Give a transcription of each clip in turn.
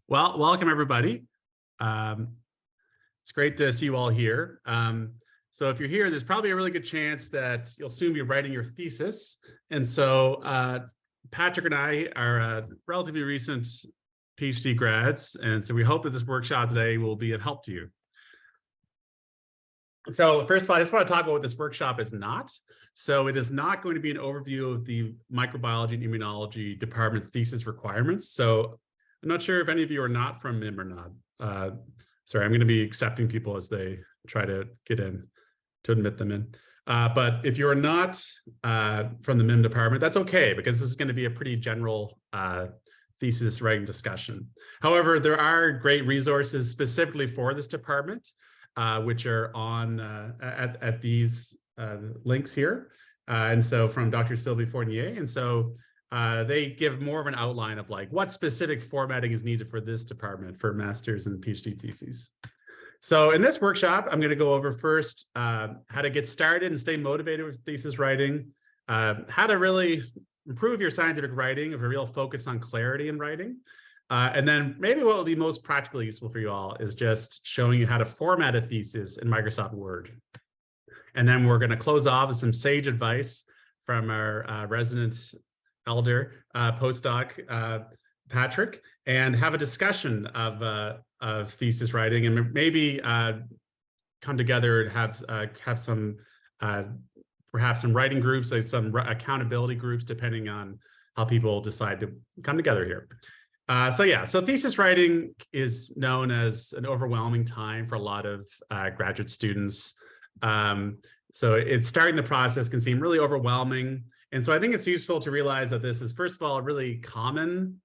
Well, welcome everybody. It's great to see you all here. So if you're here, there's probably a really good chance that you'll soon be writing your thesis. And so Patrick and I are relatively recent PhD grads. And so we hope that this workshop today will be of help to you. So first of all, I just want to talk about what this workshop is not. So it is not going to be an overview of the microbiology and immunology department thesis requirements. So I'm not sure if any of you are not from MIM or not. Sorry, I'm going to be accepting people as they try to get in, to admit them in. But if you're not from the MIM department, that's okay, because this is going to be a pretty general thesis writing discussion. However, there are great resources specifically for this department, which are on at these links here. And so from Dr. Sylvie Fournier. And so they give more of an outline of like what specific formatting is needed for this department for master's and PhD theses. So in this workshop, I'm going to go over first how to get started and stay motivated with thesis writing, how to really improve your scientific writing with a real focus on clarity in writing. And then maybe what will be most practically useful for you all is just showing you how to format a thesis in Microsoft Word. And then we're going to close off with some sage advice from our resident elder postdoc, Patrick, and have a discussion of thesis writing, and maybe come together and have some perhaps some writing groups, like some accountability groups, depending on how people decide to come together here. So thesis writing is known as an overwhelming time for a lot of graduate students. So it's starting the process can seem really overwhelming. And so I think it's useful to realize that this is, first of all, a really common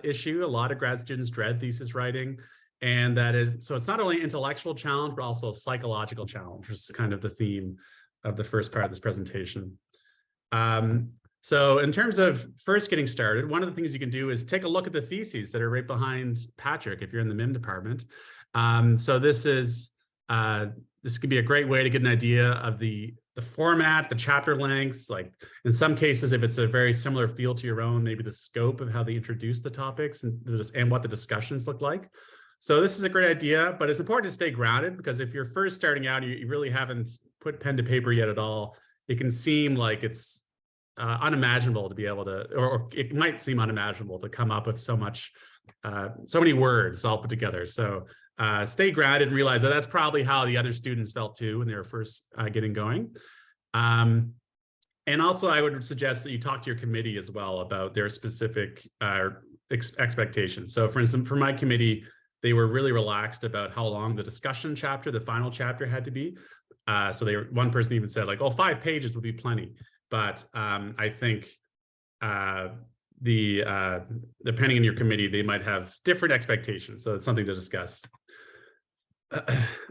issue. A lot of grad students dread thesis writing. And so it's not only an intellectual challenge, but also a psychological challenge, which is kind of the theme of the first part of this presentation. So in terms of first getting started, one of the things you can do is take a look at the theses that are right behind Patrick if you're in the MIM department. So this could be a great way to get an idea of the format, the chapter lengths, like in some cases, if it's a very similar field to your own, maybe the scope of how they introduce the topics and what the discussions look like. So this is a great idea, but it's important to stay grounded, because if you're first starting out, you really haven't put pen to paper yet at all, it can seem like it's unimaginable to be able to, or it might seem unimaginable to come up with so many words all put together. So stay grounded and realize that that's probably how the other students felt too when they were first getting going. And also I would suggest that you talk to your committee as well about their specific expectations. So for instance, for my committee, they were really relaxed about how long the discussion chapter, the final chapter, had to be. So one person even said like, oh, 5 pages would be plenty. But I think depending on your committee, they might have different expectations. So it's something to discuss.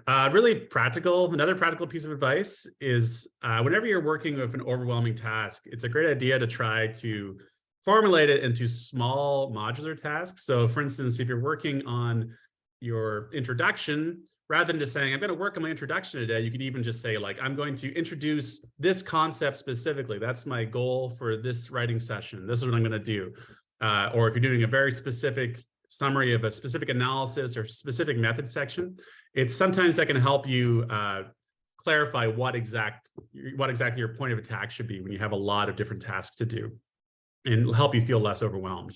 Really practical, another practical piece of advice is whenever you're working with an overwhelming task, it's a great idea to try to formulate it into small modular tasks. So for instance, if you're working on your introduction, rather than just saying, I'm going to work on my introduction today, you could even just say, like, I'm going to introduce this concept specifically. That's my goal for this writing session. This is what I'm going to do. Or if you're doing a very specific summary of a specific analysis or specific method section, it's sometimes that can help you clarify what exactly your point of attack should be when you have a lot of different tasks to do, and help you feel less overwhelmed.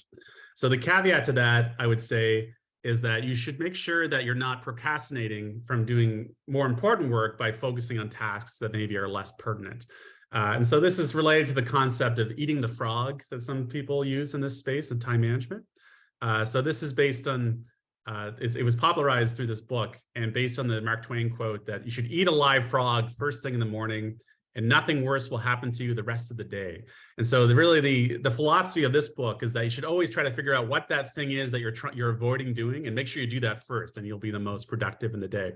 So the caveat to that, I would say, is that you should make sure that you're not procrastinating from doing more important work by focusing on tasks that maybe are less pertinent. And so this is related to the concept of eating the frog that some people use in this space of time management. So this is based on, it was popularized through this book and based on the Mark Twain quote that you should eat a live frog first thing in the morning and nothing worse will happen to you the rest of the day. And so the philosophy of this book is that you should always try to figure out what that thing is that you're avoiding doing, and make sure you do that first, and you'll be the most productive in the day.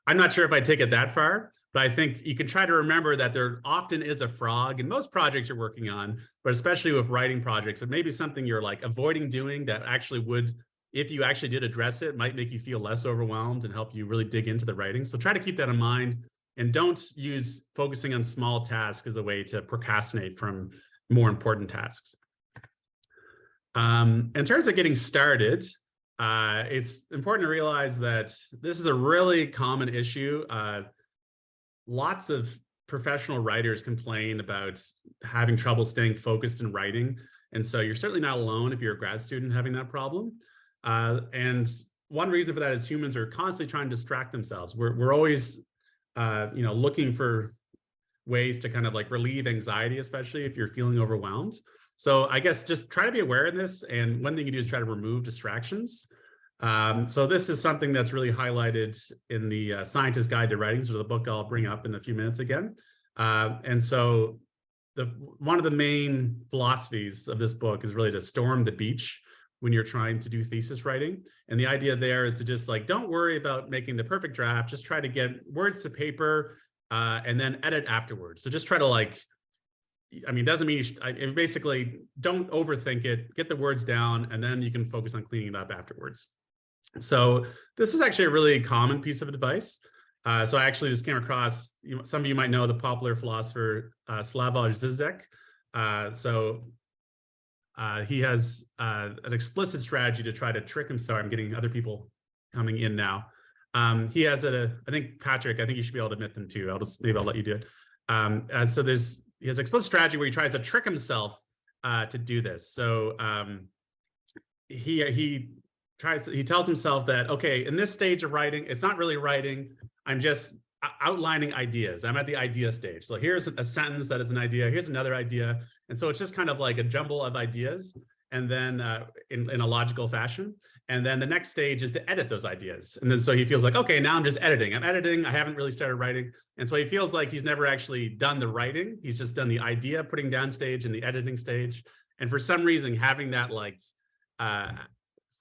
I'm not sure if I take it that far, but I think you can try to remember that there often is a frog in most projects you're working on, but especially with writing projects, it may be something you're like avoiding doing that actually would, if you actually did address it, might make you feel less overwhelmed and help you really dig into the writing. So try to keep that in mind. And don't use focusing on small tasks as a way to procrastinate from more important tasks. In terms of getting started, it's important to realize that this is a really common issue. Lots of professional writers complain about having trouble staying focused in writing. And so you're certainly not alone if you're a grad student having that problem. And one reason for that is humans are constantly trying to distract themselves. We're always, looking for ways to kind of like relieve anxiety, especially if you're feeling overwhelmed. So I guess just try to be aware of this. And one thing you do is try to remove distractions. So this is something that's really highlighted in the Scientist's Guide to Writing, so the book I'll bring up in a few minutes again. And so one of the main philosophies of this book is really to storm the beach when you're trying to do thesis writing. And the idea there is to just like, don't worry about making the perfect draft, just try to get words to paper and then edit afterwards. So just try to like, it doesn't mean basically don't overthink it, get the words down, and then you can focus on cleaning it up afterwards. So this is actually a really common piece of advice. So I actually just came across, some of you might know the popular philosopher Slavoj Žižek. He has an explicit strategy to try to trick himself. I'm getting other people coming in now. He has I think Patrick, I think you should be able to admit them too. Maybe I'll let you do it. He has an explicit strategy where he tries to trick himself to do this. So he tells himself that, okay, in this stage of writing, it's not really writing. I'm just outlining ideas. I'm at the idea stage. So here's a sentence that is an idea. Here's another idea. And so it's just kind of like a jumble of ideas, and then in a logical fashion. And then the next stage is to edit those ideas. And then so he feels like, okay, now I'm just editing. I'm editing. I haven't really started writing. And so he feels like he's never actually done the writing. He's just done the idea putting down stage and the editing stage. And for some reason, having that like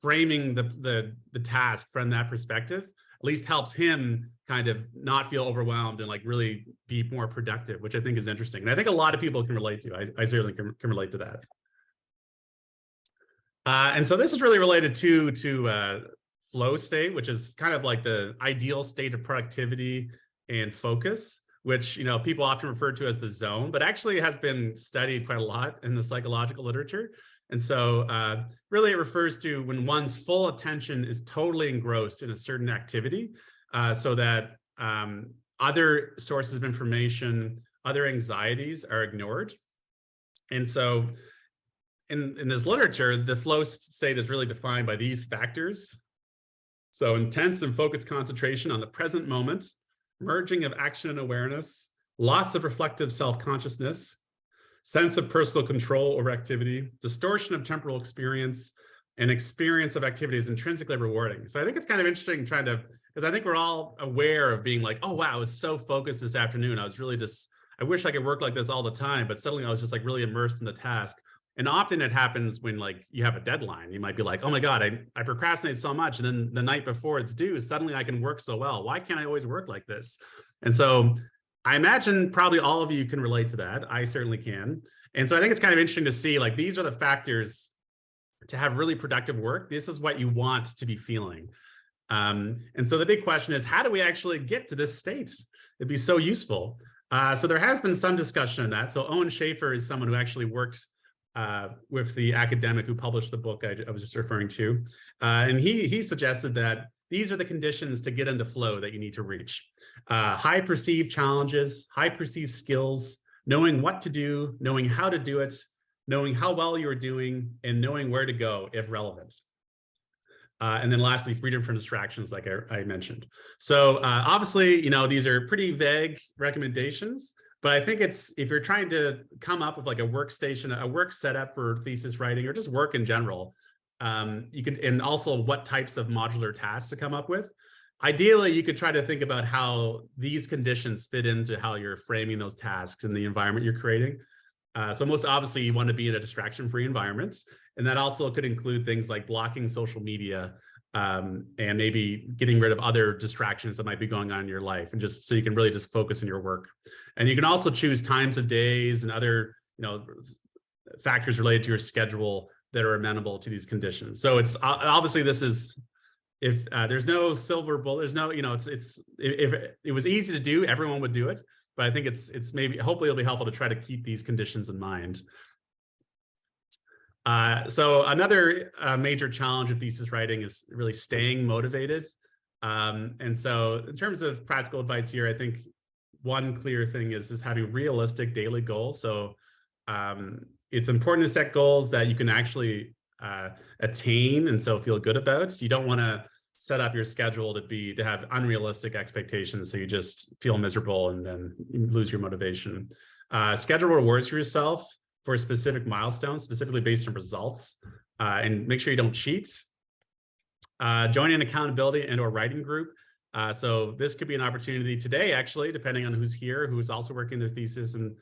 framing the task from that perspective at least helps him kind of not feel overwhelmed and like really be more productive, which I think is interesting. And I think a lot of people can relate to. I certainly can relate to that. And so this is really related to flow state, which is kind of like the ideal state of productivity and focus, which people often refer to as the zone, but actually has been studied quite a lot in the psychological literature. And so really it refers to when one's full attention is totally engrossed in a certain activity, so that other sources of information, other anxieties are ignored. And so in this literature, the flow state is really defined by these factors. So intense and focused concentration on the present moment, merging of action and awareness, loss of reflective self-consciousness, sense of personal control over activity, distortion of temporal experience, and experience of activity is intrinsically rewarding. So I think it's kind of interesting because I think we're all aware of being like, oh, wow, I was so focused this afternoon. I wish I could work like this all the time, but suddenly I was just like really immersed in the task. And often it happens when like you have a deadline. You might be like, oh my God, I procrastinate so much. And then the night before it's due, suddenly I can work so well. Why can't I always work like this? And so I imagine probably all of you can relate to that. I certainly can. And so I think it's kind of interesting to see like these are the factors to have really productive work. This is what you want to be feeling. And so the big question is, how do we actually get to this state? It'd be so useful. So there has been some discussion on that. So Owen Schaefer is someone who actually worked with the academic who published the book I was just referring to. And he suggested that these are the conditions to get into flow that you need to reach. High perceived challenges, high perceived skills, knowing what to do, knowing how to do it, knowing how well you're doing, and knowing where to go if relevant. And then lastly, freedom from distractions, like I mentioned. So obviously, these are pretty vague recommendations, but I think if you're trying to come up with like a workstation, a work setup for thesis writing, or just work in general, you could, and also what types of modular tasks to come up with. Ideally, you could try to think about how these conditions fit into how you're framing those tasks in the environment you're creating. So most obviously, you want to be in a distraction-free environment. And that also could include things like blocking social media and maybe getting rid of other distractions that might be going on in your life, and just so you can really just focus on your work. And you can also choose times of days and other factors related to your schedule that are amenable to these conditions. So it's obviously if there's no silver bullet, there's no, if it was easy to do, everyone would do it. But I think it's maybe, hopefully it'll be helpful to try to keep these conditions in mind. So another major challenge of thesis writing is really staying motivated. And so in terms of practical advice here, I think one clear thing is just having realistic daily goals. So it's important to set goals that you can actually attain and so feel good about. So you don't want to set up your schedule to have unrealistic expectations, so you just feel miserable and then you lose your motivation. Schedule rewards for yourself for specific milestones, specifically based on results, and make sure you don't cheat. Join an accountability and/or writing group. So this could be an opportunity today, actually, depending on who's here, who's also working their thesis, and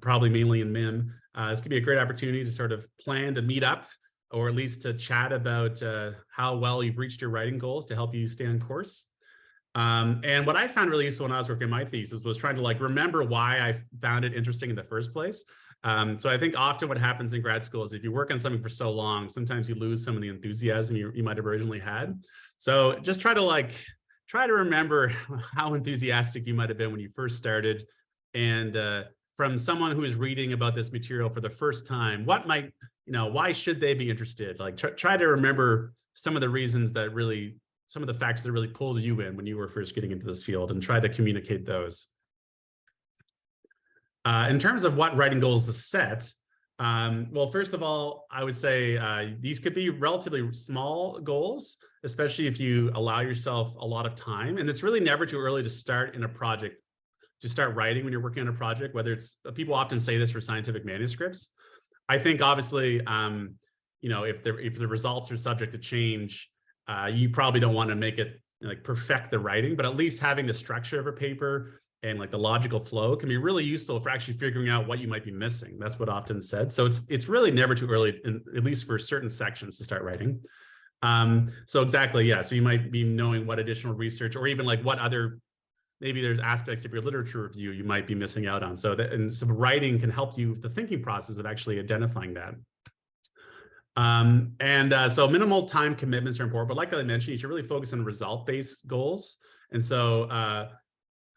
probably mainly in MIM. This could be a great opportunity to sort of plan to meet up, or at least to chat about how well you've reached your writing goals to help you stay on course. And what I found really useful when I was working on my thesis was trying to like remember why I found it interesting in the first place. So I think often what happens in grad school is if you work on something for so long, sometimes you lose some of the enthusiasm you might have originally had. So just try to remember how enthusiastic you might have been when you first started. And from someone who is reading about this material for the first time, why should they be interested? Like try to remember some of the reasons that really, some of the factors that really pulled you in when you were first getting into this field, and try to communicate those. In terms of what writing goals to set, well, first of all, I would say these could be relatively small goals, especially if you allow yourself a lot of time. And it's really never too early to start in a project, to start writing when you're working on a project, whether it's, people often say this for scientific manuscripts. I think obviously, if the results are subject to change, you probably don't want to make it like perfect the writing, but at least having the structure of a paper and like the logical flow can be really useful for actually figuring out what you might be missing. That's what often said. So it's really never too early, at least for certain sections, to start writing. So exactly, yeah. So you might be knowing what additional research, or even like what other, maybe there's aspects of your literature review you might be missing out on. So some writing can help you with the thinking process of actually identifying that. So minimal time commitments are important, but like I mentioned, you should really focus on result-based goals. And so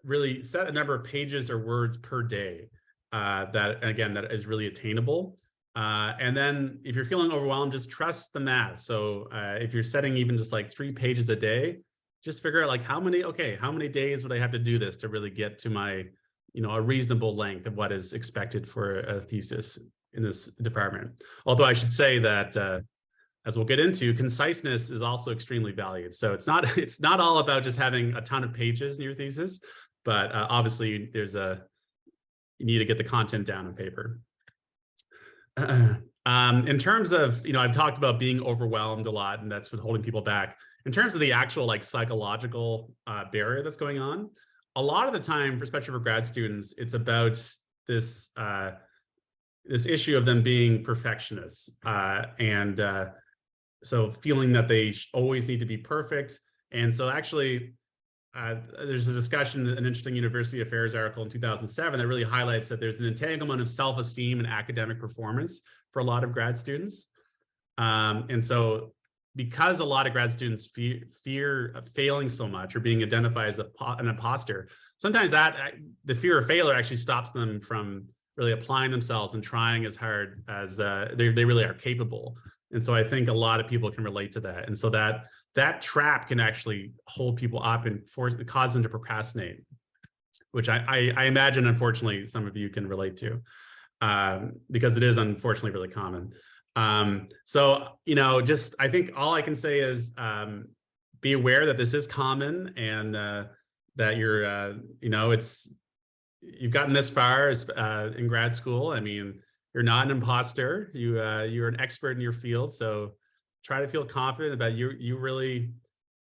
really set a number of pages or words per day that is really attainable. And then if you're feeling overwhelmed, just trust the math. So if you're setting even just like 3 pages a day, just figure out like how many days would I have to do this to really get to my, a reasonable length of what is expected for a thesis in this department. Although I should say that, as we'll get into, conciseness is also extremely valued. So it's not all about just having a ton of pages in your thesis, but obviously you need to get the content down on paper. In terms of, I've talked about being overwhelmed a lot, and that's what's holding people back. In terms of the actual like psychological barrier that's going on, a lot of the time, especially for grad students, it's about this issue of them being perfectionists so feeling that they always need to be perfect. And so actually, there's a discussion, an interesting University Affairs article in 2007 that really highlights that there's an entanglement of self-esteem and academic performance for a lot of grad students. And so because a lot of grad students fear failing so much or being identified as an imposter, sometimes the fear of failure actually stops them from really applying themselves and trying as hard as they really are capable. And so I think a lot of people can relate to that. And so that trap can actually hold people up and cause them to procrastinate, which I imagine, unfortunately, some of you can relate to, because it is unfortunately really common. So, I think all I can say is be aware that this is common, and that you're, you've gotten this far in grad school. I mean, you're not an imposter. You're an expert in your field. So try to feel confident about you really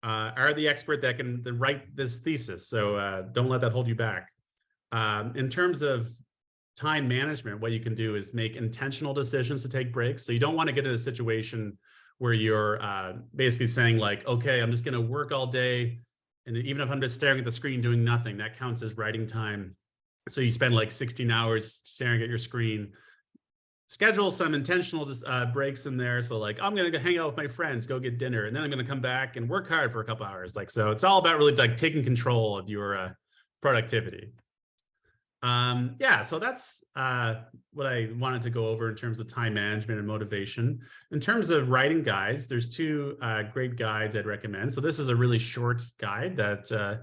are the expert that can write this thesis. So don't let that hold you back. In terms of time management, what you can do is make intentional decisions to take breaks. So you don't want to get in a situation where you're basically saying like, okay, I'm just going to work all day. And even if I'm just staring at the screen doing nothing, that counts as writing time. So you spend like 16 hours staring at your screen. Schedule some intentional breaks in there. So like, I'm going to go hang out with my friends, go get dinner, and then I'm going to come back and work hard for a couple hours. So it's all about really like taking control of your productivity. Yeah, so that's what I wanted to go over in terms of time management and motivation. In terms of writing guides, there's two great guides I'd recommend. So this is a really short guide that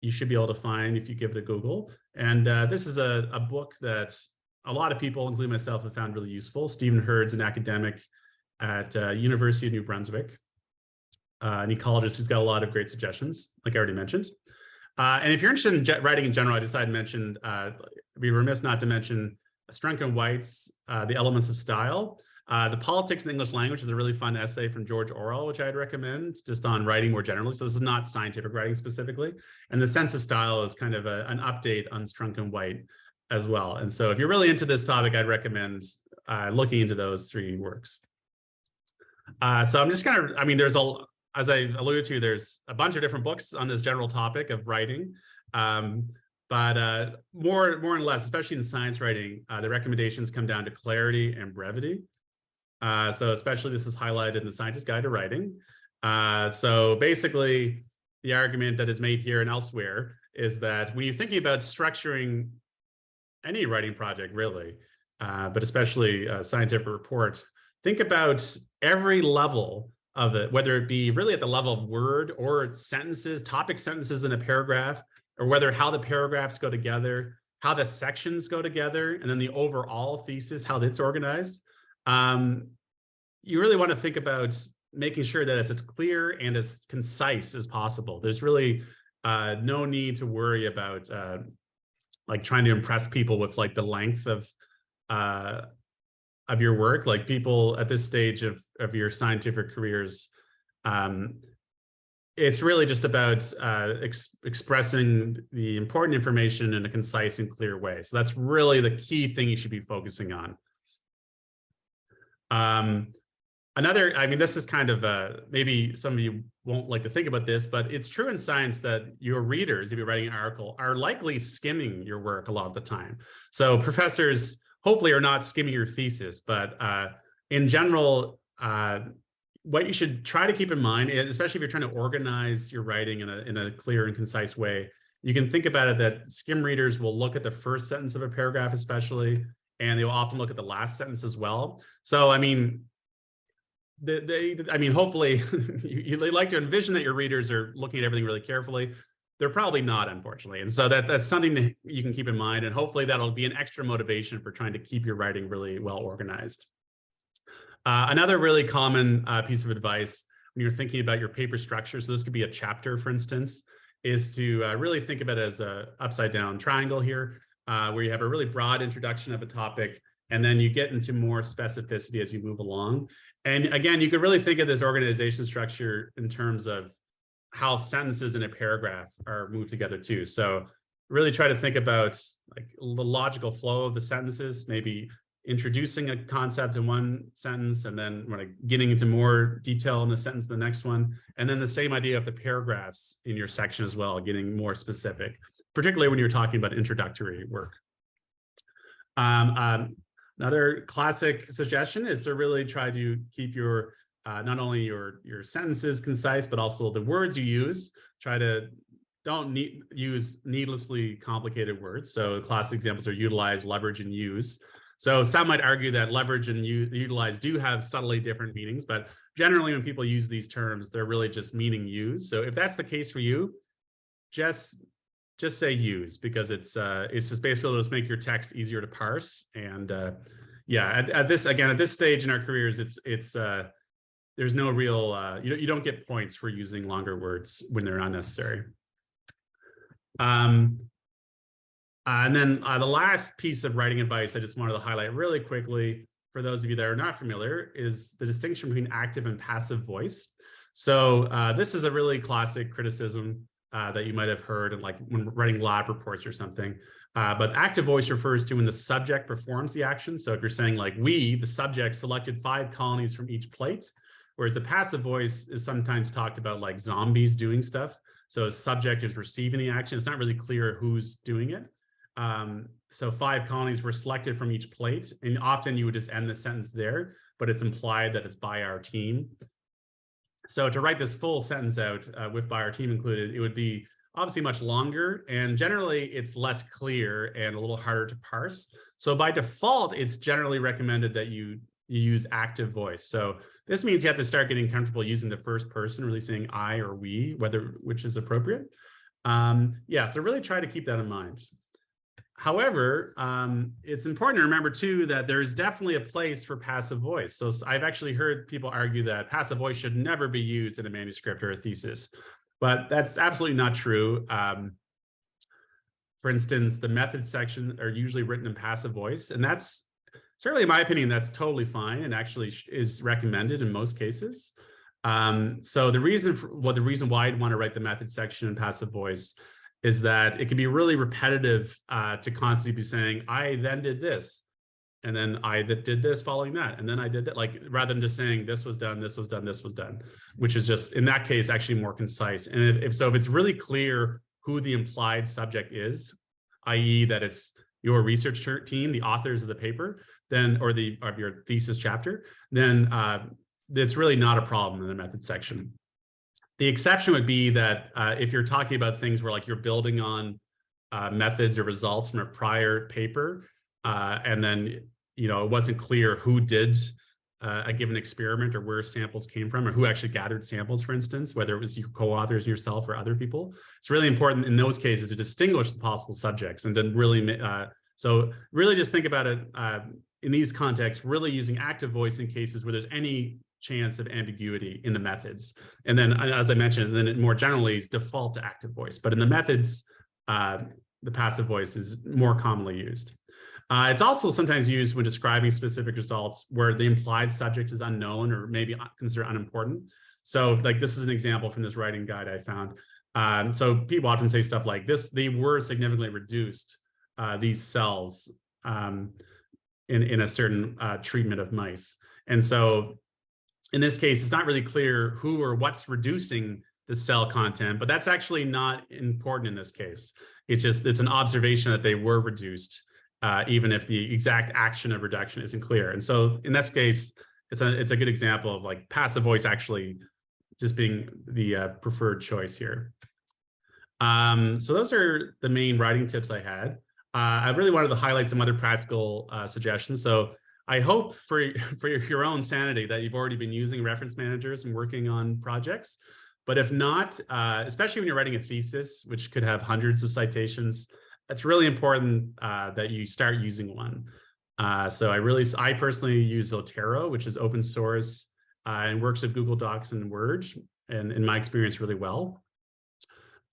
you should be able to find if you give it a Google. And this is a book that a lot of people, including myself, have found really useful. Stephen Hurd's an academic at University of New Brunswick, an ecologist who's got a lot of great suggestions, like I already mentioned. And if you're interested in writing in general, I decided to mention, be remiss not to mention Strunk and White's The Elements of Style. The Politics in the English Language is a really fun essay from George Orwell, which I'd recommend, just on writing more generally. So this is not scientific writing specifically. And The Sense of Style is kind of an update on Strunk and White as well. And so if you're really into this topic, I'd recommend looking into those three works. So I'm just kind of, I mean, as I alluded to, there's a bunch of different books on this general topic of writing, but more and less, especially in science writing, the recommendations come down to clarity and brevity. So especially this is highlighted in the Scientist's Guide to Writing. So basically, the argument that is made here and elsewhere is that when you're thinking about structuring any writing project, really, but especially a scientific report, think about every level of it, whether it be really at the level of word or sentences, topic sentences in a paragraph, or whether how the paragraphs go together, how the sections go together, and then the overall thesis, how it's organized. You really want to think about making sure that it's as clear and as concise as possible. There's really no need to worry about like trying to impress people with like the length of your work. Like people at this stage of your scientific careers, it's really just about expressing the important information in a concise and clear way. So that's really the key thing you should be focusing on. I mean, this is kind of maybe some of you won't like to think about this, but it's true in science that your readers, if you're writing an article, are likely skimming your work a lot of the time. So professors hopefully are not skimming your thesis, but in general, what you should try to keep in mind, especially if you're trying to organize your writing in a clear and concise way, you can think about it that skim readers will look at the first sentence of a paragraph especially, and they will often look at the last sentence as well. So, I mean, hopefully you like to envision that your readers are looking at everything really carefully. They're probably not, unfortunately. And so that's something that you can keep in mind. And hopefully that'll be an extra motivation for trying to keep your writing really well organized. Another really common piece of advice when you're thinking about your paper structure, so this could be a chapter, for instance, is to really think of it as a upside down triangle here, where you have a really broad introduction of a topic, and then you get into more specificity as you move along. And again, you could really think of this organization structure in terms of how sentences in a paragraph are moved together too. So really try to think about like the logical flow of the sentences, maybe introducing a concept in one sentence and then getting into more detail in the sentence, the next one. And then the same idea of the paragraphs in your section as well, getting more specific, particularly when you're talking about introductory work. Another classic suggestion is to really try to keep your not only your sentences concise, but also the words you use. Don't use needlessly complicated words. So classic examples are utilize, leverage, and use. So some might argue that leverage and utilize do have subtly different meanings, but generally when people use these terms, they're really just meaning use. So if that's the case for you, just say use, because it's just basically just make your text easier to parse. And yeah, at this stage in our careers, it's there's no real you don't get points for using longer words when they're unnecessary. And then the last piece of writing advice I just wanted to highlight really quickly for those of you that are not familiar is the distinction between active and passive voice. So this is a really classic criticism that you might have heard in, like, when writing lab reports or something. But active voice refers to when the subject performs the action. So if you're saying like, we, the subject, selected 5 colonies from each plate, whereas the passive voice is sometimes talked about like zombies doing stuff. So a subject is receiving the action. It's not really clear who's doing it. So 5 colonies were selected from each plate, and often you would just end the sentence there, but it's implied that it's by our team. So to write this full sentence out with by our team included, it would be obviously much longer, and generally it's less clear and a little harder to parse. So by default, it's generally recommended that you use active voice. So this means you have to start getting comfortable using the first person, really saying I or we, which is appropriate. Yeah, so really try to keep that in mind. However, it's important to remember too that there's definitely a place for passive voice. So I've actually heard people argue that passive voice should never be used in a manuscript or a thesis, but that's absolutely not true. For instance, the methods section are usually written in passive voice, and that's certainly, in my opinion, that's totally fine and actually is recommended in most cases. So the reason why I'd want to write the methods section in passive voice is that it can be really repetitive to constantly be saying, I then did this, and then I did this following that, and then I did that, like rather than just saying this was done, this was done, this was done, which is just, in that case, actually more concise. And if it's really clear who the implied subject is, i.e. that it's your research team, the authors of the paper, then, or of your thesis chapter, then it's really not a problem in the method section. The exception would be that if you're talking about things where like you're building on methods or results from a prior paper, and then it wasn't clear who did a given experiment or where samples came from or who actually gathered samples, for instance, whether it was your co-authors, yourself, or other people. It's really important in those cases to distinguish the possible subjects and then really, so really just think about it in these contexts, really using active voice in cases where there's any chance of ambiguity in the methods. And then, as I mentioned, then it more generally is default to active voice. But in the methods, the passive voice is more commonly used. It's also sometimes used when describing specific results where the implied subject is unknown or maybe considered unimportant. So like this is an example from this writing guide I found. So people often say stuff like this, they were significantly reduced, these cells in a certain treatment of mice. And so in this case, it's not really clear who or what's reducing the cell content, but that's actually not important in this case. It's an observation that they were reduced, even if the exact action of reduction isn't clear. And so in this case, it's a good example of like passive voice actually just being the preferred choice here. So those are the main writing tips I had. I really wanted to highlight some other practical suggestions. So I hope for your own sanity that you've already been using reference managers and working on projects. But if not, especially when you're writing a thesis, which could have hundreds of citations, it's really important that you start using one. So I personally use Zotero, which is open source and works with Google Docs and Word, and in my experience, really well.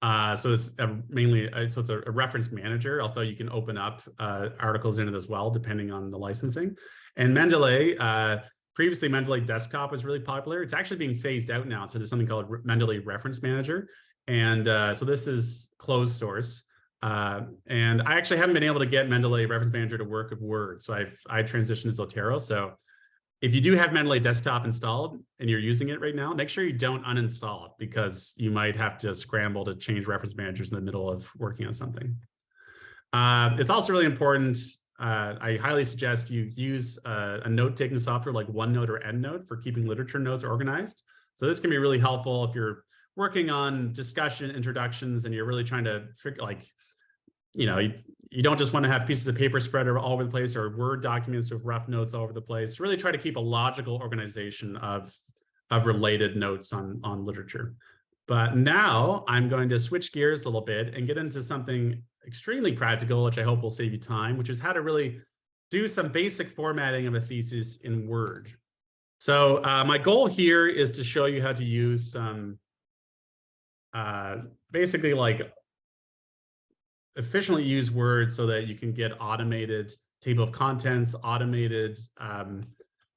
So it's it's a reference manager, although you can open up articles in it as well, depending on the licensing. And Mendeley, previously Mendeley Desktop was really popular. It's actually being phased out now. So there's something called Mendeley Reference Manager. And so this is closed source. And I actually haven't been able to get Mendeley Reference Manager to work with Word. So I transitioned to Zotero. So if you do have Mendeley Desktop installed and you're using it right now, make sure you don't uninstall it because you might have to scramble to change reference managers in the middle of working on something. It's also really important. I highly suggest you use a note-taking software like OneNote or EndNote for keeping literature notes organized. So this can be really helpful if you're working on discussion introductions and you're really trying to figure, like, you don't just want to have pieces of paper spread all over the place or Word documents with rough notes all over the place. Really try to keep a logical organization of related notes on literature. But now I'm going to switch gears a little bit and get into something extremely practical, which I hope will save you time, which is how to really do some basic formatting of a thesis in Word. So my goal here is to show you how to use some basically like efficiently use Word so that you can get automated table of contents, automated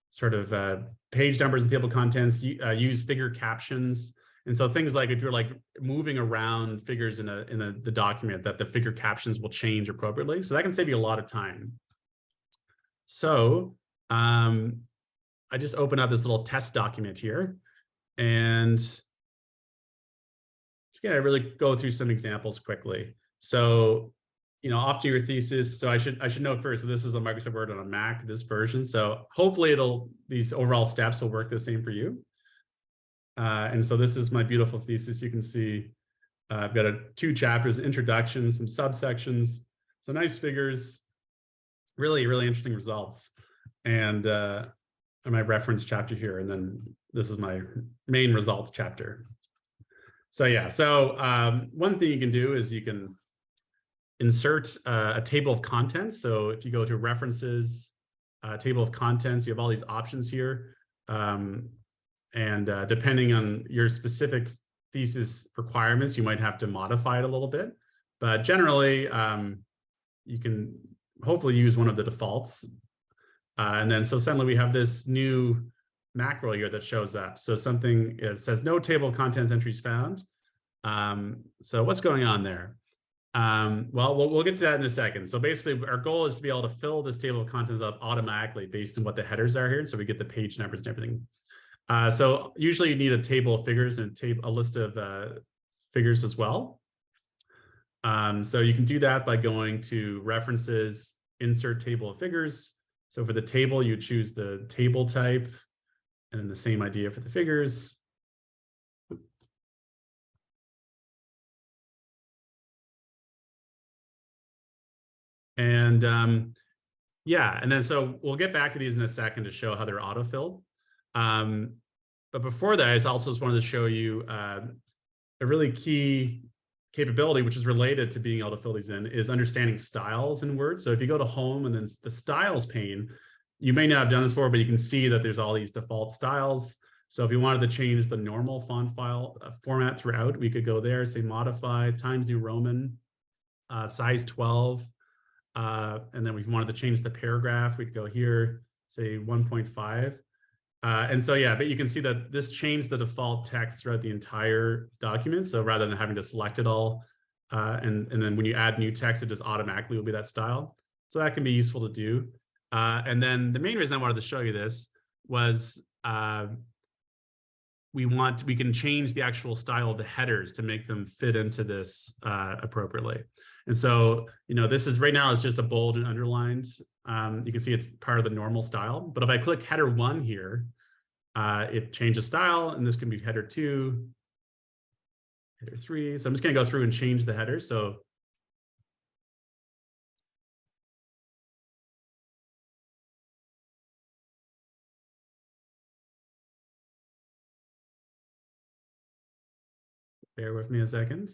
sort of page numbers and table of contents, use figure captions. And so things like if you're like moving around figures in the document, that the figure captions will change appropriately. So that can save you a lot of time. So I just open up this little test document here and just gonna really go through some examples quickly. So, often your thesis, so I should note first, so this is a Microsoft Word on a Mac, this version. So hopefully these overall steps will work the same for you. And so this is my beautiful thesis. You can see I've got two chapters, introduction, some subsections, some nice figures, really, really interesting results. And my reference chapter here. And then this is my main results chapter. So yeah, so one thing you can do is you can insert a table of contents. So if you go to references, table of contents, you have all these options here. And depending on your specific thesis requirements, you might have to modify it a little bit. But generally, you can hopefully use one of the defaults. And then so suddenly we have this new macro here that shows up. So something, it says no table of contents entries found. So what's going on there? Well, we'll get to that in a second. So basically our goal is to be able to fill this table of contents up automatically based on what the headers are here. So we get the page numbers and everything. So usually you need a table of figures and a list of figures as well. So you can do that by going to references, insert table of figures. So for the table, you choose the table type, and then the same idea for the figures. And yeah, and then so we'll get back to these in a second to show how they're autofilled. But before that, I also just wanted to show you a really key capability, which is related to being able to fill these in, is understanding styles in Word. So if you go to Home and then the Styles pane, you may not have done this before, but you can see that there's all these default styles. So if you wanted to change the normal font file format throughout, we could go there, say Modify, Times New Roman, size 12. And then if we wanted to change the paragraph, we could go here, say 1.5. And so, yeah, but you can see that this changed the default text throughout the entire document. So rather than having to select it all, and then when you add new text, it just automatically will be that style. So that can be useful to do. And then the main reason I wanted to show you this was we can change the actual style of the headers to make them fit into this appropriately. And so, this is right now it's just a bold and underlined. You can see it's part of the normal style. But if I click header 1 here, it changes style, and this can be header 2, header 3. So I'm just going to go through and change the headers. So bear with me a second.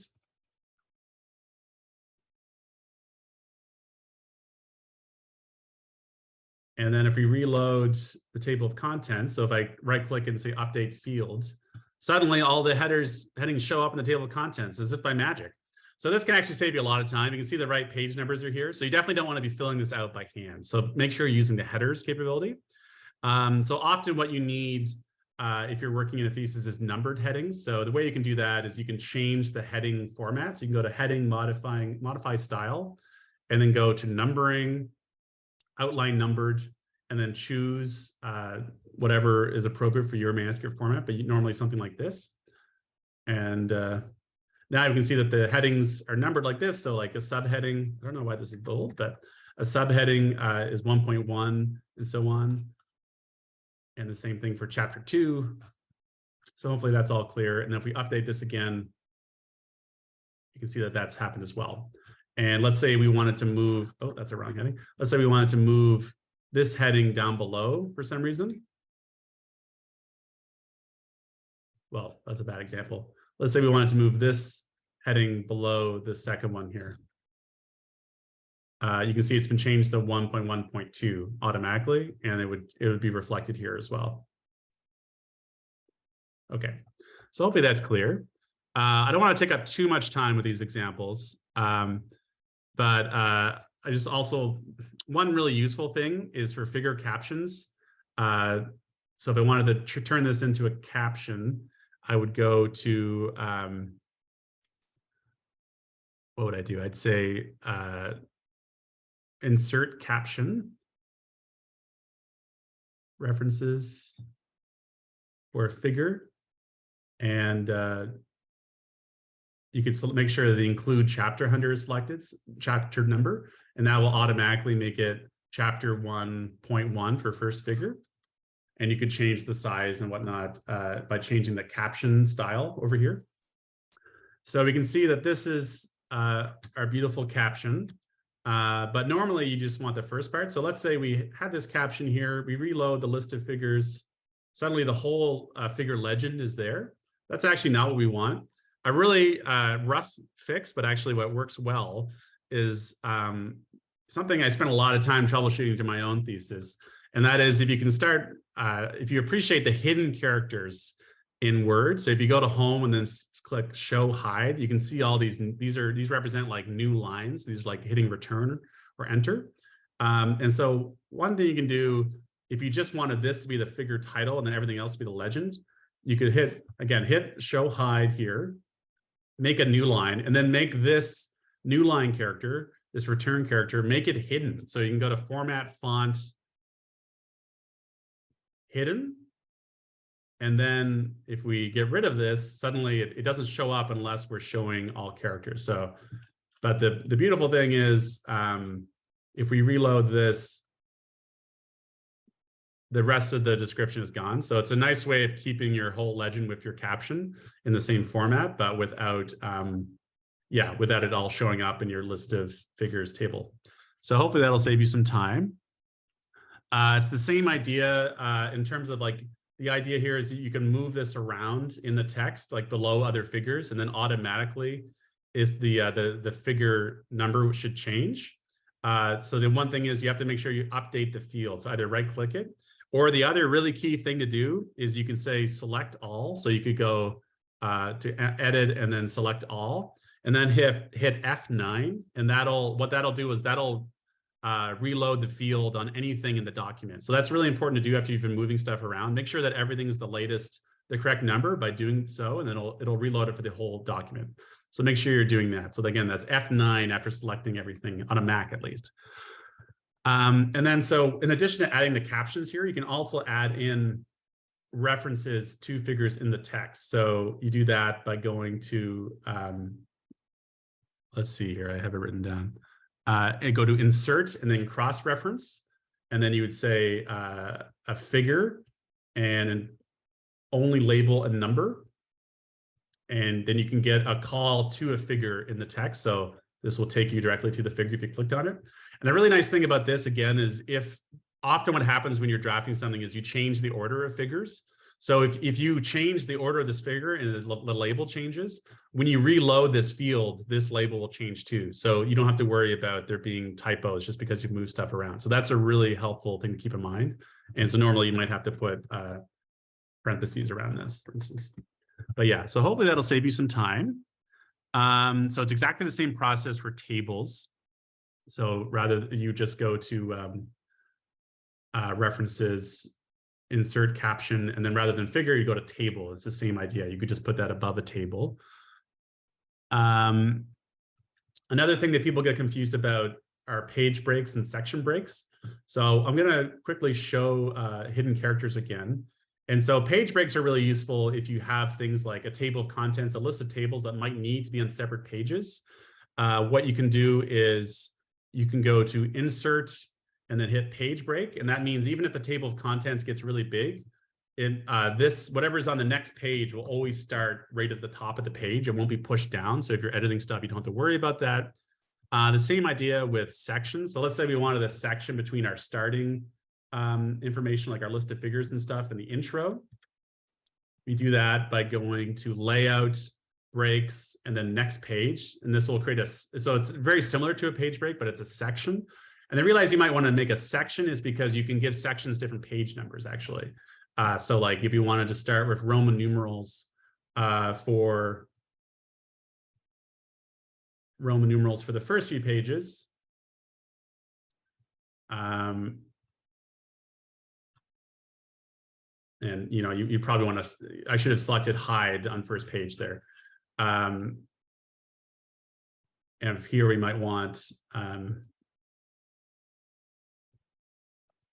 And then if we reload the table of contents, so if I right click and say update field, suddenly all the headings show up in the table of contents as if by magic. So this can actually save you a lot of time. You can see the right page numbers are here. So you definitely don't want to be filling this out by hand. So make sure you're using the headers capability. So often what you need if you're working in a thesis is numbered headings. So the way you can do that is you can change the heading format. So you can go to heading, modify style, and then go to numbering, outline numbered, and then choose whatever is appropriate for your manuscript format, but normally something like this. And now you can see that the headings are numbered like this. So like a subheading, I don't know why this is bold, but a subheading is 1.1 and so on. And the same thing for chapter 2. So hopefully that's all clear. And if we update this again, you can see that that's happened as well. And let's say we wanted to move, oh, that's a wrong heading. Let's say we wanted to move this heading down below for some reason. Well, that's a bad example. Let's say we wanted to move this heading below the second one here. You can see it's been changed to 1.1.2 automatically, and it would be reflected here as well. Okay, so hopefully that's clear. I don't want to take up too much time with these examples. But I just also, one really useful thing is for figure captions. So if I wanted to turn this into a caption, I would go to, what would I do? I'd say insert caption, references, or figure, and you could make sure that the include chapter hunter is selected, chapter number, and that will automatically make it chapter 1.1 for first figure. And you could change the size and whatnot by changing the caption style over here. So we can see that this is our beautiful caption. But normally you just want the first part. So let's say we had this caption here, we reload the list of figures. Suddenly the whole figure legend is there. That's actually not what we want. A really rough fix, but actually what works well is something I spent a lot of time troubleshooting to my own thesis. And that is if you can start, if you appreciate the hidden characters in Word. So if you go to home and then click show hide, you can see all these represent like new lines. These are like hitting return or enter. And so one thing you can do, if you just wanted this to be the figure title and then everything else to be the legend, you could hit show hide here, make a new line, and then make this new line character, this return character, make it hidden. So you can go to format, font, hidden. And then if we get rid of this, suddenly it doesn't show up unless we're showing all characters. So, but the beautiful thing is, if we reload this, the rest of the description is gone. So it's a nice way of keeping your whole legend with your caption in the same format, but without it all showing up in your list of figures table. So hopefully that'll save you some time. It's the same idea in terms of like, the idea here is that you can move this around in the text, like below other figures, and then automatically is the figure number should change. So the one thing is you have to make sure you update the field. So either right click it, or the other really key thing to do is you can say select all. So you could go to edit and then select all, and then hit F9, and what that'll do is that'll reload the field on anything in the document. So that's really important to do after you've been moving stuff around. Make sure that everything is the correct number by doing so, and then it'll reload it for the whole document. So make sure you're doing that. So again, that's F9 after selecting everything on a Mac at least. And then so in addition to adding the captions here, you can also add in references to figures in the text. So you do that by going to, let's see here, I have it written down. And go to insert and then cross-reference. And then you would say a figure and only label a number. And then you can get a call to a figure in the text. So this will take you directly to the figure if you clicked on it. And the really nice thing about this, again, is often what happens when you're drafting something is you change the order of figures. So if you change the order of this figure and the label changes, when you reload this field, this label will change too. So you don't have to worry about there being typos just because you've moved stuff around. So that's a really helpful thing to keep in mind. And so normally you might have to put parentheses around this, for instance. But yeah, so hopefully that'll save you some time. So it's exactly the same process for tables. So rather you just go to references, insert caption, and then rather than figure, you go to table. It's the same idea. You could just put that above a table. Another thing that people get confused about are page breaks and section breaks. So I'm going to quickly show hidden characters again. And so page breaks are really useful if you have things like a table of contents, a list of tables that might need to be on separate pages. What you can do is you can go to insert and then hit page break. And that means even if the table of contents gets really big, whatever's on the next page will always start right at the top of the page. It won't be pushed down. So if you're editing stuff, you don't have to worry about that. The same idea with sections. So let's say we wanted a section between our starting information, like our list of figures and stuff in the intro. We do that by going to layout, breaks, and then next page. And this will create so it's very similar to a page break, but it's a section. And the reason you might want to make a section is because you can give sections different page numbers, actually. So like if you wanted to start with Roman numerals for the first few pages, and you probably want to, I should have selected hide on first page there. And here we might want,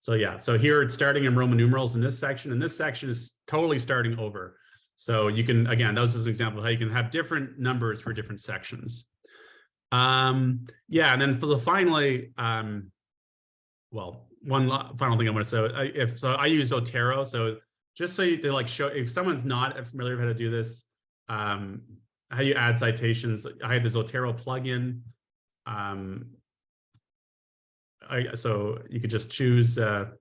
so yeah, so here it's starting in Roman numerals in this section, and this section is totally starting over. So you can, again, that was just an example of how you can have different numbers for different sections. Yeah, and then finally, well, one final thing I want to say, I use Otero. So just so you to like show, if someone's not familiar with how to do this, how you add citations. I had the Zotero plugin. So you could just choose a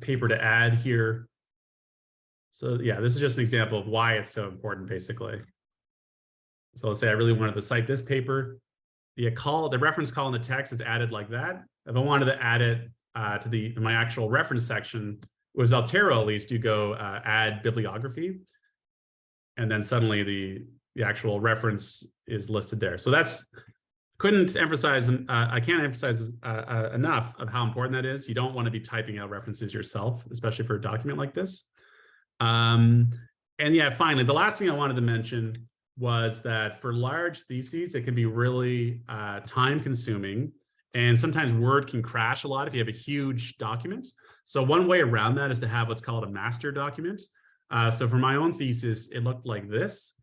paper to add here. So yeah, this is just an example of why it's so important, basically. So let's say I really wanted to cite this paper. The reference call in the text is added like that. If I wanted to add it to my actual reference section, with Zotero at least, you go add bibliography, and then suddenly the actual reference is listed there. So I can't emphasize enough of how important that is. You don't want to be typing out references yourself, especially for a document like this. And yeah, finally, the last thing I wanted to mention was that for large theses, it can be really time consuming, and sometimes Word can crash a lot if you have a huge document. So one way around that is to have what's called a master document. So for my own thesis, it looked like this.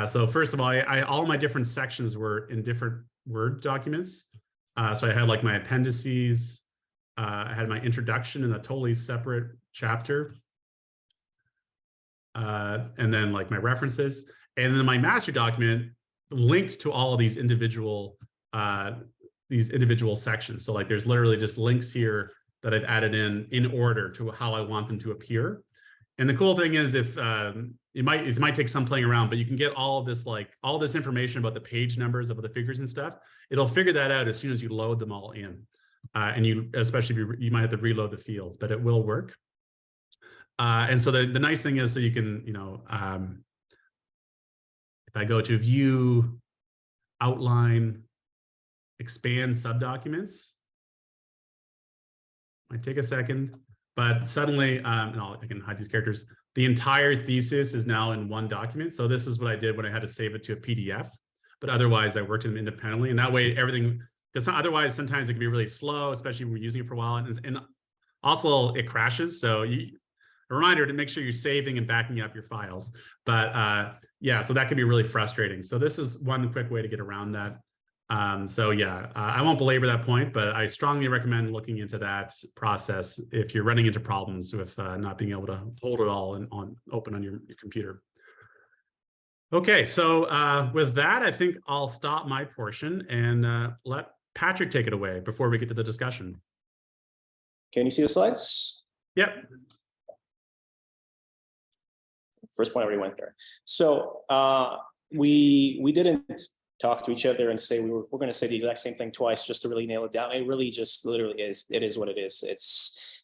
So first of all, all my different sections were in different Word documents. So I had like my appendices, I had my introduction in a totally separate chapter, and then like my references, and then my master document linked to all of these individual sections. So like there's literally just links here that I've added in order to how I want them to appear. And the cool thing is, if it might take some playing around, but you can get all of this, like all this information about the page numbers, about the figures and stuff. It'll figure that out as soon as you load them all in. And you might have to reload the fields, but it will work. And so the nice thing is, so you can, if I go to view, outline, expand subdocuments, might take a second, but suddenly, I can hide these characters. The entire thesis is now in one document. So this is what I did when I had to save it to a PDF, but otherwise I worked them independently. And that way everything, because otherwise sometimes it can be really slow, especially when we're using it for a while. And also it crashes. So a reminder to make sure you're saving and backing up your files. But yeah, so that can be really frustrating. So this is one quick way to get around that. So yeah, I won't belabor that point, but I strongly recommend looking into that process if you're running into problems with not being able to hold it all open on your computer. Okay, so with that, I think I'll stop my portion and let Patrick take it away before we get to the discussion. Can you see the slides? Yep. First point I already went there. So we didn't talk to each other and say we're going to say the exact same thing twice just to really nail it down. It really just literally is. It is what it is. It's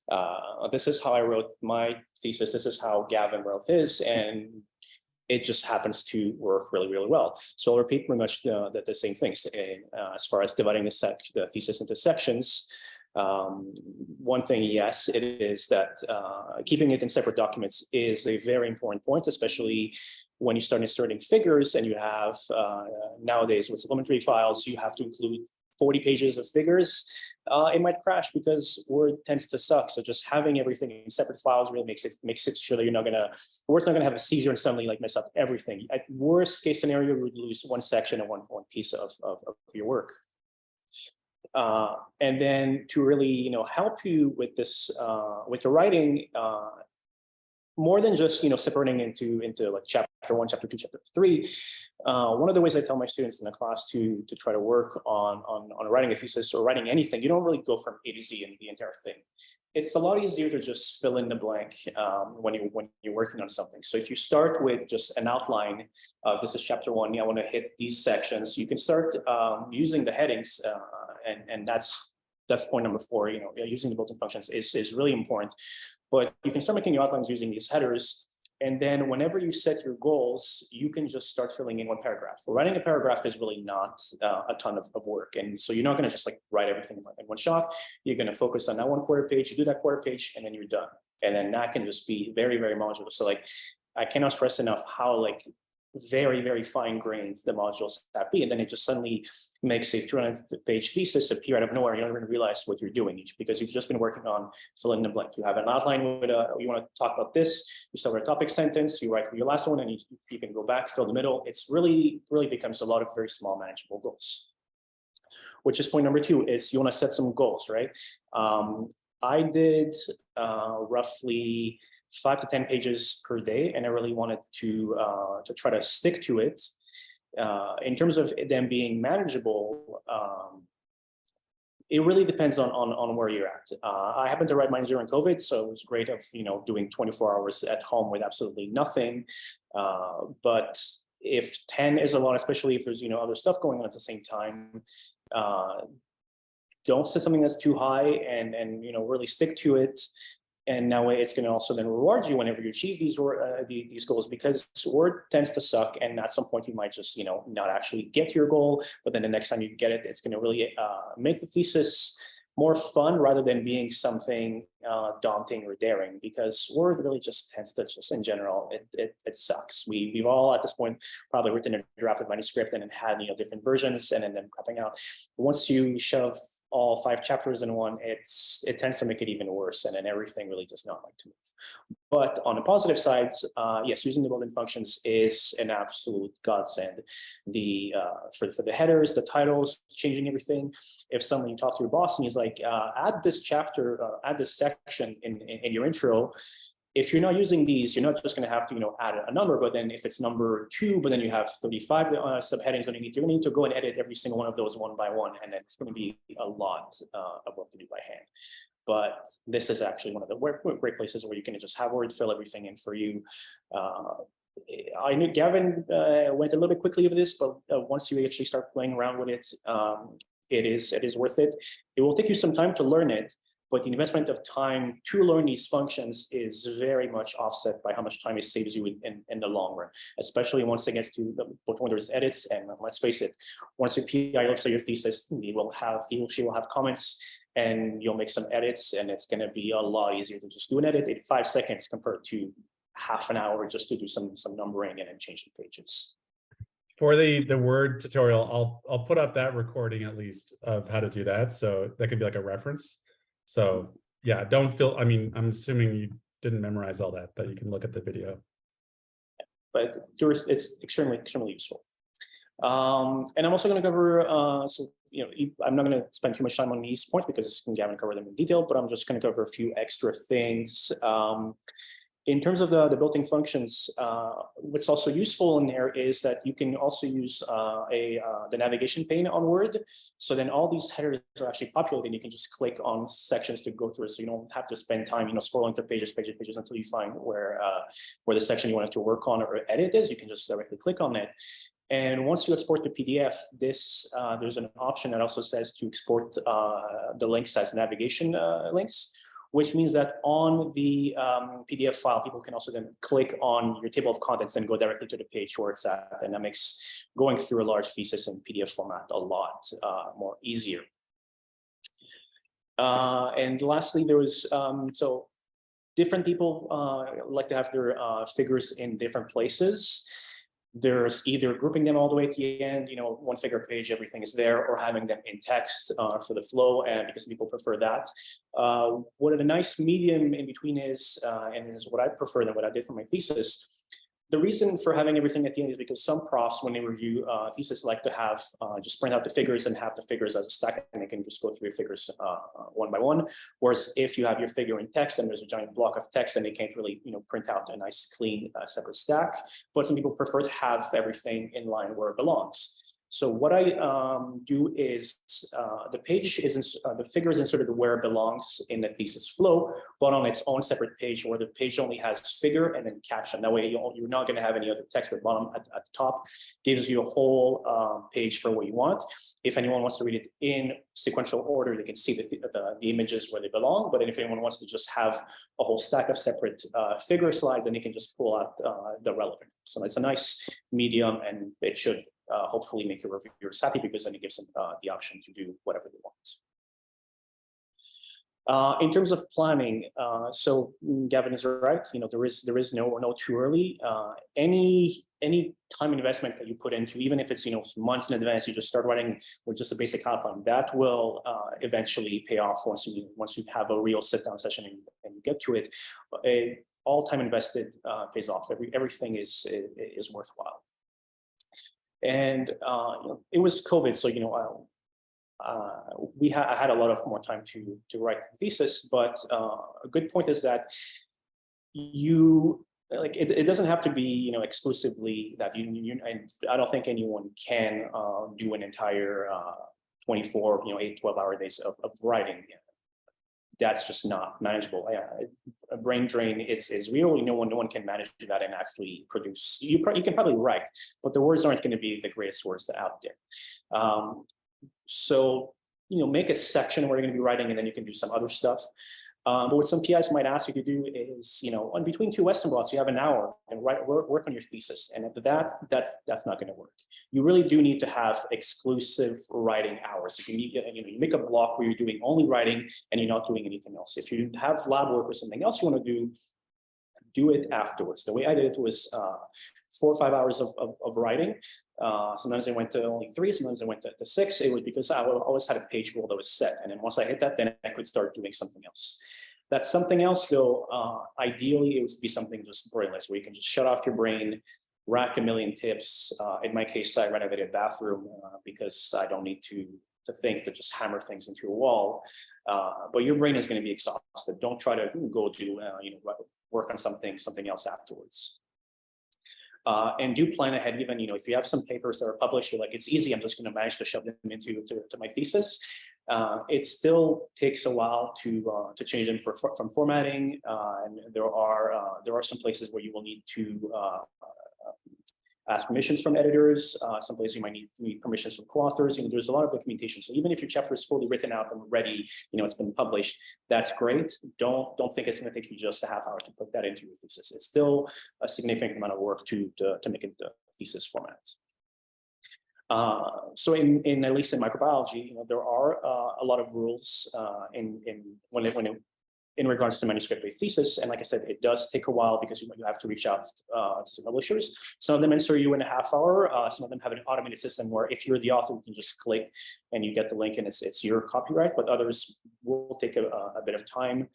this is how I wrote my thesis. This is how Gavin wrote his, and it just happens to work really, really well. So I'll repeat pretty much the same things as far as dividing the thesis into sections. One thing, yes, it is that keeping it in separate documents is a very important point, especially when you start inserting figures and you have nowadays with supplementary files, you have to include 40 pages of figures. It might crash because Word tends to suck. So just having everything in separate files really makes it sure that you're not Word's not gonna have a seizure and suddenly like mess up everything. At worst case scenario, you would lose one section and one piece of your work. And then to really, help you with this, with the writing, more than just, separating into like chapter 1, chapter 2, chapter 3. One of the ways I tell my students in the class to try to work on writing a thesis or writing anything, you don't really go from A to Z in the entire thing. It's a lot easier to just fill in the blank when you're working on something. So if you start with just an outline of this is chapter 1, I want to hit these sections, you can start using the headings, and that's point number 4. Using the built-in functions is really important. But you can start making your outlines using these headers. And then whenever you set your goals, you can just start filling in one paragraph. Well, writing a paragraph is really not a ton of work. And so you're not going to just like write everything in one shot. You're going to focus on that one quarter page, you do that quarter page, and then you're done. And then that can just be very, very modular. So like, I cannot stress enough how like very, very fine-grained the modules have to be, and then it just suddenly makes a 300-page thesis appear out of nowhere. You don't even realize what you're doing because you've just been working on filling in the blank. You have an outline with you want to talk about this, you start with a topic sentence, you write your last one, and you can go back, fill the middle. It's really becomes a lot of very small manageable goals. Which is point number 2, is you want to set some goals, right? I did roughly 5 to 10 pages per day, and I really wanted to try to stick to it. In terms of them being manageable, it really depends on where you're at. I happened to write mine during COVID, so it was great of doing 24 hours at home with absolutely nothing. But if 10 is a lot, especially if there's other stuff going on at the same time, don't set something that's too high, and really stick to it. And that way it's going to also then reward you whenever you achieve these goals, because Word tends to suck, and at some point you might just not actually get your goal, but then the next time you get it, it's going to really make the thesis more fun rather than being something daunting or daring, because Word really just tends to in general, it sucks. We've all at this point probably written a drafted manuscript and then had different versions and then them crapping out. Once you shove all 5 chapters in one, it tends to make it even worse, and then everything really does not like to move. But on the positive sides, yes, using the built-in functions is an absolute godsend. For the headers, the titles, changing everything. If you talk to your boss and he's like, add this chapter, add this section in your intro, if you're not using these, you're not just going to have to add a number, but then if it's number 2, but then you have 35 subheadings underneath, you're going to need to go and edit every single one of those one by one, and then it's going to be a lot of work to do by hand. But this is actually one of the great places where you can just have Word fill everything in for you. I knew Gavin went a little bit quickly over this, but once you actually start playing around with it, it is worth it. It will take you some time to learn it, but the investment of time to learn these functions is very much offset by how much time it saves you in the long run, especially once it gets to when there's edits. And let's face it, once your PI looks at your thesis, he or she will have comments, and you'll make some edits, and it's going to be a lot easier to just do an edit in 5 seconds compared to half an hour just to do some numbering and then changing pages. For the Word tutorial, I'll put up that recording at least of how to do that, so that could be like a reference. So yeah, I'm assuming you didn't memorize all that, but you can look at the video. But it's extremely useful. And I'm also going to cover, I'm not going to spend too much time on these points because Gavin covered them in detail, but I'm just going to cover a few extra things. In terms of the built-in functions, what's also useful in there is that you can also use the navigation pane on Word. So then all these headers are actually populated, and you can just click on sections to go through. So you don't have to spend time, scrolling through pages until you find where the section you wanted to work on or edit is. You can just directly click on it. And once you export the PDF, there's an option that also says to export the links as navigation links, which means that on the PDF file, people can also then click on your table of contents and go directly to the page where it's at. And that makes going through a large thesis in PDF format a lot more easier. And lastly, there was, so different people like to have their figures in different places. There's either grouping them all the way at the end, one figure page, everything is there, or having them in text for the flow, and because people prefer that. What a nice medium in between is, and is what I prefer than what I did for my thesis. The reason for having everything at the end is because some profs, when they review thesis, like to have just print out the figures and have the figures as a stack, and they can just go through your figures one by one. Whereas if you have your figure in text and there's a giant block of text, and they can't really print out a nice clean separate stack. But some people prefer to have everything in line where it belongs. So what I do is the figure is inserted where it belongs in the thesis flow, but on its own separate page, where the page only has figure and then caption. That way you're not going to have any other text at the bottom. At the top gives you a whole page for what you want. If anyone wants to read it in sequential order, they can see the images where they belong. But if anyone wants to just have a whole stack of separate figure slides, then you can just pull out the relevant. So it's a nice medium, and it should hopefully make your reviewers happy, because then it gives them the option to do whatever they want. In terms of planning, so Gavin is right. There is no too early. Any time investment that you put into, even if it's months in advance, you just start writing with just a basic outline, that will eventually pay off once you have a real sit down session and you get to it. All time invested pays off. Everything is worthwhile. And it was COVID, so I had a lot of more time to write the thesis. But a good point is that you like it doesn't have to be exclusively that I don't think anyone can do an entire 24 8-12 hour days of writing. That's just not manageable. A brain drain is real. No one can manage that and actually produce. You can probably write, but the words aren't going to be the greatest words that out there. So make a section where you're going to be writing, and then you can do some other stuff. But what some PIs might ask you to do is, in between two Western blots, you have an hour and work on your thesis. And that's not going to work. You really do need to have exclusive writing hours. You make a block where you're doing only writing and you're not doing anything else. If you have lab work or something else you want to do it afterwards. The way I did it was 4 or 5 hours of writing. Sometimes I went to only 3, sometimes I went to 6. It was because I always had a page goal that was set. And then once I hit that, then I could start doing something else. That something else, though, ideally, it would be something just brainless, where you can just shut off your brain, rack a million tips. In my case, I renovated a bathroom because I don't need to think to just hammer things into a wall. But your brain is going to be exhausted. Don't try to go do work on something else afterwards. And do plan ahead. Even if you have some papers that are published, you're like, it's easy, I'm just going to manage to shove them into my thesis. It still takes a while to change them from formatting, and there are some places where you will need to ask permissions from editors. Some places you might need permissions from co-authors. There's a lot of documentation. So even if your chapter is fully written out and ready, it's been published, that's great. Don't think it's going to take you just a half hour to put that into your thesis. It's still a significant amount of work to make it the thesis format. So in at least in microbiology, there are a lot of rules in regards to manuscript-based thesis. And like I said, it does take a while because you have to reach out to some publishers. Some of them answer you in a half hour. Some of them have an automated system where if you're the author, you can just click and you get the link and it's your copyright, but others will take a bit of time.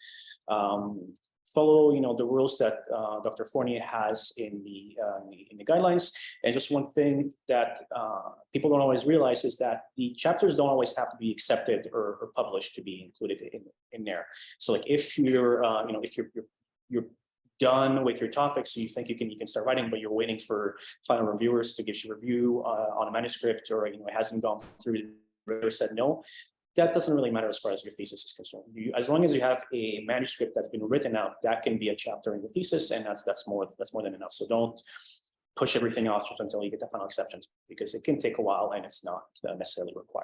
Follow the rules that Dr. Fournier has in the guidelines. And just one thing that people don't always realize is that the chapters don't always have to be accepted or published to be included in there. So like if you're if you're done with your topic, so you think you can start writing, but you're waiting for final reviewers to give you a review on a manuscript, or it hasn't gone through, the reviewer said no. That doesn't really matter as far as your thesis is concerned. As long as you have a manuscript that's been written out, that can be a chapter in the thesis, and that's more than enough. So don't push everything off just until you get the final acceptance, because it can take a while and it's not necessarily required.